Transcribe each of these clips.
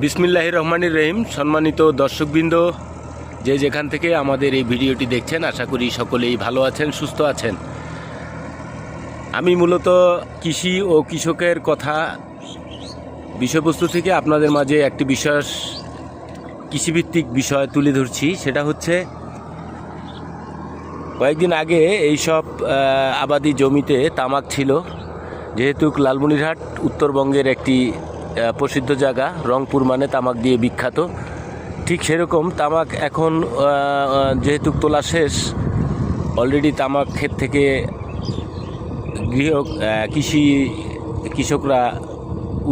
বিসমিল্লাহির রহমানির রহিম। সম্মানিত দর্শকবৃন্দ, যে যেখান থেকে আমাদের এই ভিডিওটি দেখছেন, আশা করি সকলেই ভালো আছেন, সুস্থ আছেন। আমি মূলত কৃষি ও কৃষকের কথা বিষয়বস্তু থেকে আপনাদের মাঝে একটি কৃষিভিত্তিক বিষয় তুলে ধরছি। সেটা হচ্ছে, কয়েকদিন আগে এইসব আবাদি জমিতে তামাক ছিল। যেহেতু লালমনিরহাট উত্তরবঙ্গের একটি প্রসিদ্ধ জায়গা, রংপুর মানে তামাক দিয়ে বিখ্যাত, ঠিক সেরকম তামাক এখন যেহেতু তোলা শেষ, অলরেডি তামাক ক্ষেত থেকে কৃষকরা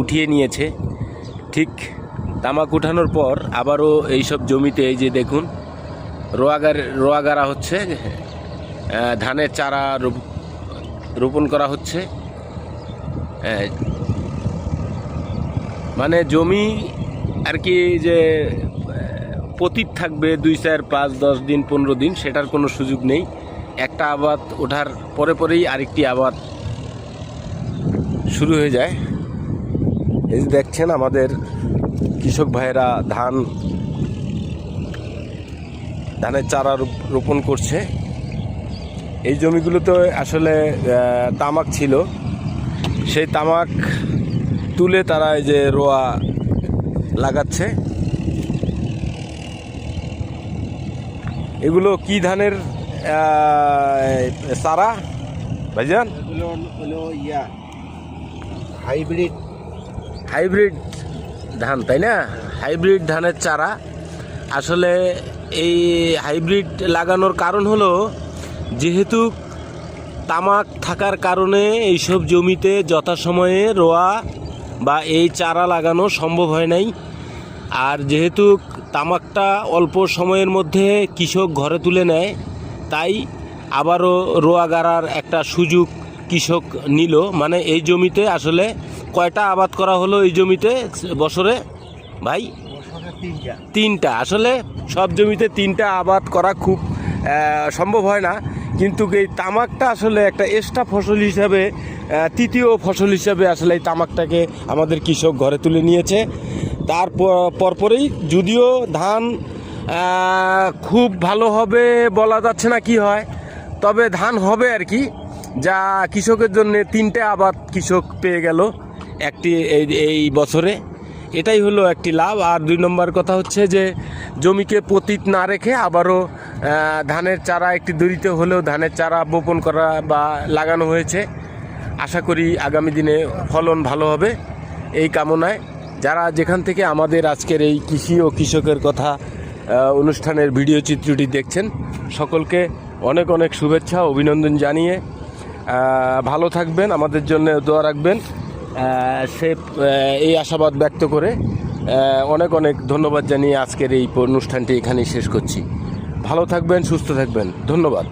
উঠিয়ে নিয়েছে। ঠিক তামাক উঠানোর পর আবারও এইসব জমিতে, এই যে দেখুন, রোয়া গাড়া হচ্ছে, ধানের চারা রোপণ করা হচ্ছে। মানে জমি আর কি যে পতিত থাকবে 2, 4, 5, 10 দিন, 15 দিন, সেটার কোনো সুযোগ নেই। একটা আবাদ ওঠার পরেই আরেকটি আবাদ শুরু হয়ে যায়। এই যে দেখছেন, আমাদের কৃষক ভাইয়েরা ধানের চারা রোপণ করছে। এই জমিগুলোতে আসলে তামাক ছিল, সেই তামাক তুলে তারা এই যে রোয়া লাগাচ্ছে। এগুলো কি ধানের চারা ভাইজান? হাইব্রিড ধান, তাই না? হাইব্রিড ধানের চারা। আসলে এই হাইব্রিড লাগানোর কারণ হলো, যেহেতু তামাক থাকার কারণে এইসব জমিতে যথাসময়ে রোয়া বা এই চারা লাগানো সম্ভব হয় নাই। আর যেহেতু তামাকটা অল্প সময়ের মধ্যে কৃষক ঘরে তুলে নেয়, তাই আবারও রোয়া গাড়ার একটা সুযোগ কৃষক নিল। মানে এই জমিতে আসলে কয়টা আবাদ করা হলো এই জমিতে বছরে ভাই? 3টা। আসলে সব জমিতে 3টা আবাদ করা খুব সম্ভব হয় না, কিন্তু এই তামাকটা আসলে একটা এক্সট্রা ফসল হিসাবে, তৃতীয় ফসল হিসাবে আসলে এই তামাকটাকে আমাদের কৃষক ঘরে তুলে নিয়েছে। তার পরপরেই, যদিও ধান খুব ভালো হবে বলা যাচ্ছে না কি হয়, তবে ধান হবে আর কি, যা কৃষকের জন্য 3টে আবাদ কৃষক পেয়ে গেল এই বছরে। এটাই হলো একটি লাভ। আর 2 নম্বর কথা হচ্ছে যে, জমিকে পতিত না রেখে আবারও ধানের চারা, একটি দূরিতে হলেও ধানের চারা বপন করা বা লাগানো হয়েছে। আশা করি আগামী দিনে ফলন ভালো হবে, এই কামনায়। যারা যেখান থেকে আমাদের আজকের এই কৃষি ও কৃষকের কথা অনুষ্ঠানের ভিডিও চিত্রটি দেখছেন, সকলকে অনেক অনেক শুভেচ্ছা, অভিনন্দন জানিয়ে ভালো থাকবেন, আমাদের জন্য দোয়া রাখবেন, এই আশাবাদ ব্যক্ত করে অনেক অনেক ধন্যবাদ জানিয়ে আজকের এই অনুষ্ঠানটি এখানেই শেষ করছি। ভালো থাকবেন, সুস্থ থাকবেন, ধন্যবাদ।